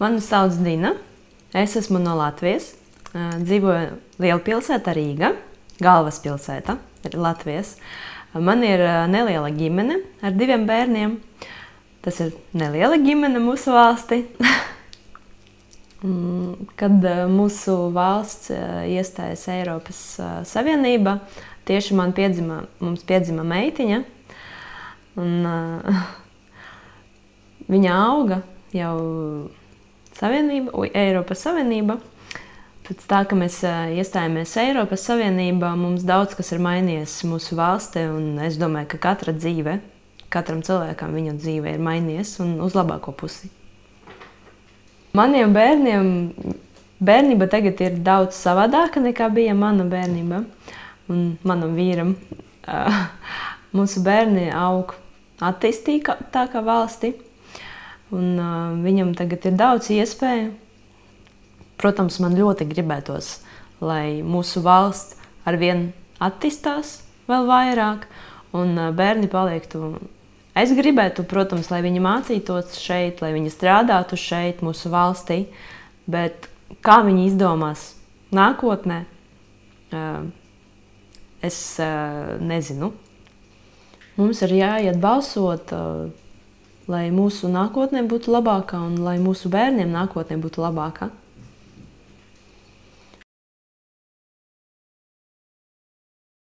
Mani sauc Dina. Es esmu no Latvijas. Dzīvoju lielpilsētā Rīga, galvaspilsēta Latvijas. Man ir neliela ģimene ar 2 bērniem. Tas ir neliela ģimene mūsu valstī. Kad mūsu valsts iestājas Eiropas Savienībā, tieši mums piedzima meitiņa. Un, viņa auga jau Eiropas Savienība. Pēc tā, ka mēs iestājāmies Eiropas Savienībā, mums daudz kas ir mainījies mūsu valstī, un es domāju, ka katram cilvēkam viņa dzīve ir mainījies un uz labāko pusi. Maniem bērniem bērnība tagad ir daudz savādāka nekā bija mana bērnība un manam vīram. Mūsu bērni aug attīstītākā valstī, un viņam tagad ir daudz iespēju. Protams, man ļoti gribētos, lai mūsu valsts arvien attīstās vēl vairāk, un bērni paliktu. Es gribētu, protams, lai viņi mācītos šeit, lai viņi strādātu šeit, mūsu valstī, bet kā viņi izdomās nākotnē, es nezinu. Mums ir jāiet balsot, lai mūsu nākotnē būtu labāka un lai mūsu bērniem nākotnē būtu labāka.